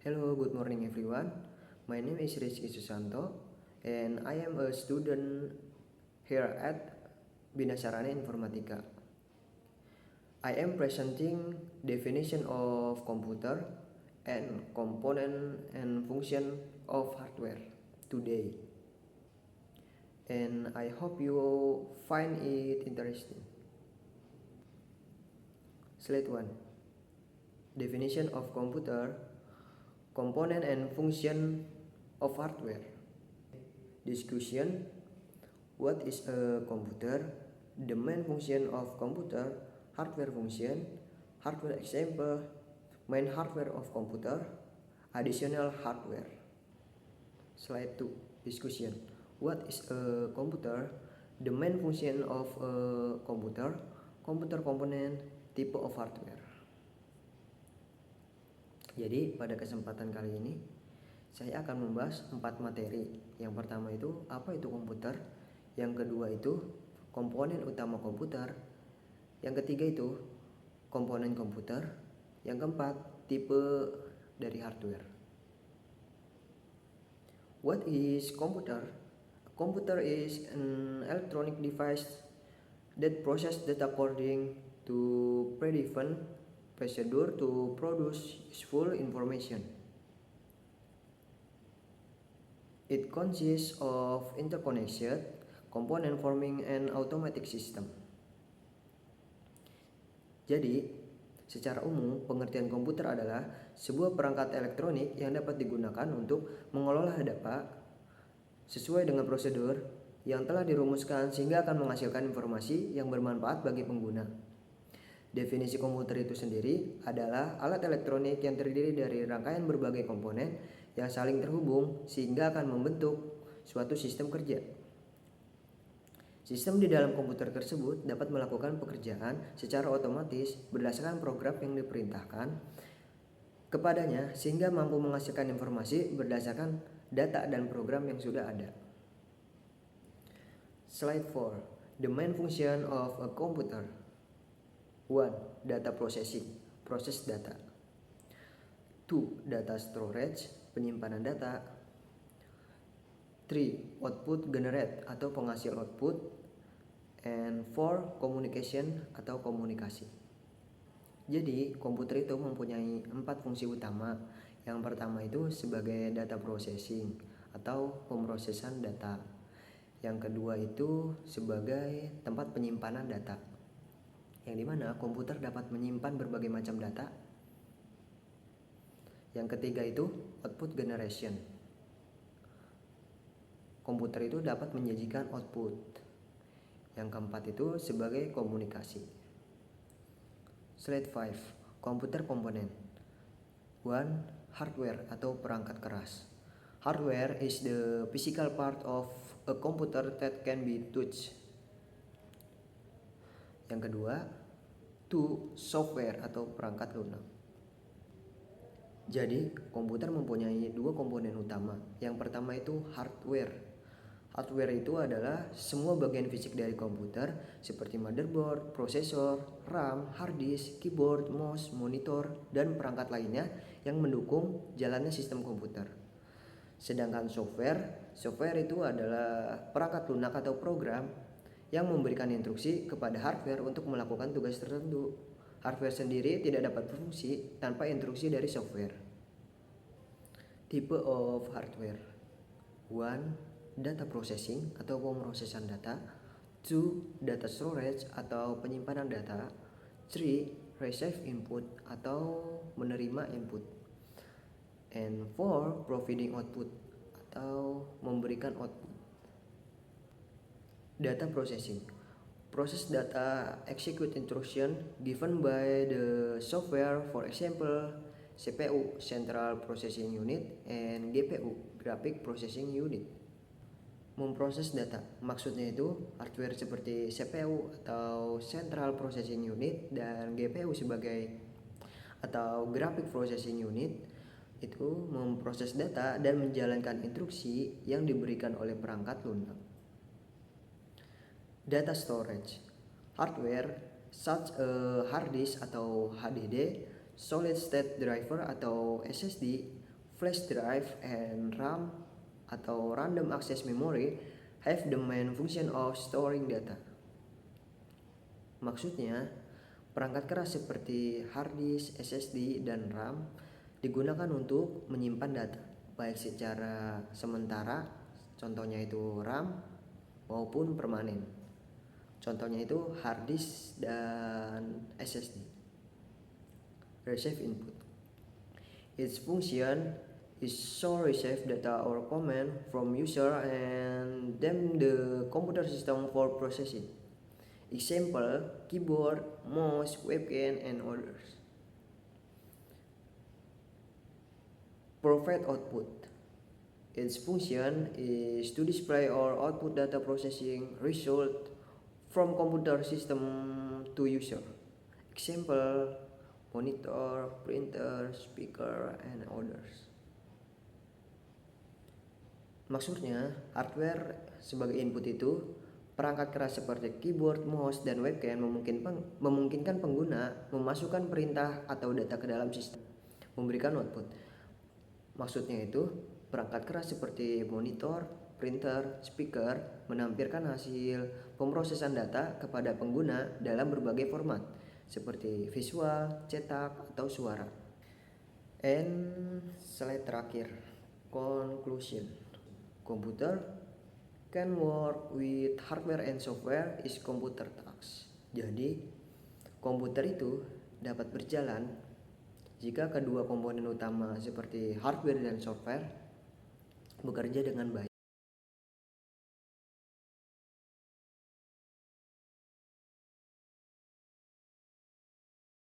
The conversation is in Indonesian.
Hello, good morning everyone. My name is Rizky Susanto and I am a student here at Binasarana Informatika. I am presenting definition of computer and component and function of hardware today. And I hope you find it interesting. Slide 1. Definition of computer, component and function of hardware. Discussion. What is a computer? The main function of computer, hardware function, hardware example, main hardware of computer, additional hardware. Slide 2. Discussion. What is a computer? The main function of a computer, computer component, type of hardware. Jadi pada kesempatan kali ini saya akan membahas 4 materi. Yang pertama itu apa itu komputer, yang kedua itu komponen utama komputer, yang ketiga itu komponen komputer, yang keempat tipe dari hardware. What is computer? A computer is an electronic device that processes data according to predefined procedure to produce useful information. It consists of interconnected component forming an automatic system. Jadi, secara umum pengertian komputer adalah sebuah perangkat elektronik yang dapat digunakan untuk mengelola data sesuai dengan prosedur yang telah dirumuskan sehingga akan menghasilkan informasi yang bermanfaat bagi pengguna. Definisi komputer itu sendiri adalah alat elektronik yang terdiri dari rangkaian berbagai komponen yang saling terhubung sehingga akan membentuk suatu sistem kerja. Sistem di dalam komputer tersebut dapat melakukan pekerjaan secara otomatis berdasarkan program yang diperintahkan kepadanya sehingga mampu menghasilkan informasi berdasarkan data dan program yang sudah ada. Slide 4. The main function of a computer. 1. Data processing, proses data. 2. Data storage, penyimpanan data. 3. Output generate atau penghasil output. And 4. Communication atau komunikasi. Jadi komputer itu mempunyai 4 fungsi utama. Yang pertama itu sebagai data processing atau pemrosesan data. Yang kedua itu sebagai tempat penyimpanan data, yang dimana komputer dapat menyimpan berbagai macam data. Yang ketiga itu output generation. Komputer itu dapat menyajikan output. Yang keempat itu sebagai komunikasi. Slide 5. Komputer komponen. 1. Hardware atau perangkat keras. Hardware is the physical part of a computer that can be touched. Yang kedua, 2. Software atau perangkat lunak. Jadi, komputer mempunyai 2 komponen utama. Yang pertama itu hardware. Hardware itu adalah semua bagian fisik dari komputer seperti motherboard, prosesor, RAM, hard disk, keyboard, mouse, monitor, dan perangkat lainnya yang mendukung jalannya sistem komputer. Sedangkan software itu adalah perangkat lunak atau program yang memberikan instruksi kepada hardware untuk melakukan tugas tertentu. Hardware sendiri tidak dapat berfungsi tanpa instruksi dari software. Type of hardware. 1. Data processing atau pemrosesan data. 2. Data storage atau penyimpanan data. 3. Receive input atau menerima input. And 4. Providing output atau memberikan output. Data processing. Process data execute instruction given by the software, for example, CPU, Central Processing Unit, and GPU, Graphic Processing Unit. Memproses data, maksudnya itu hardware seperti CPU atau Central Processing Unit dan GPU sebagai atau Graphic Processing Unit itu memproses data dan menjalankan instruksi yang diberikan oleh perangkat lunak. Data storage. Hardware such a hard disk atau HDD, solid state driver atau SSD, flash drive and RAM atau random access memory have the main function of storing data. Maksudnya, perangkat keras seperti hard disk, SSD, dan RAM digunakan untuk menyimpan data, baik secara sementara, contohnya itu RAM, maupun permanen. Contohnya itu hard disk dan SSD. Receive input. Its function is to receive data or command from user and then the computer system for processing. Example, keyboard, mouse, webcam, and others. Provide output. Its function is to display or output data processing result from computer system to user. Example, monitor, printer, speaker, and others. Maksudnya, hardware sebagai input itu perangkat keras seperti keyboard, mouse, dan webcam memungkinkan pengguna memasukkan perintah atau data ke dalam sistem, memberikan output. Maksudnya itu, perangkat keras seperti monitor, printer, speaker menampilkan hasil pemrosesan data kepada pengguna dalam berbagai format, seperti visual, cetak, atau suara. And slide terakhir, conclusion. Computer can work with hardware and software is computer task. Jadi, komputer itu dapat berjalan jika kedua komponen utama seperti hardware dan software bekerja dengan baik.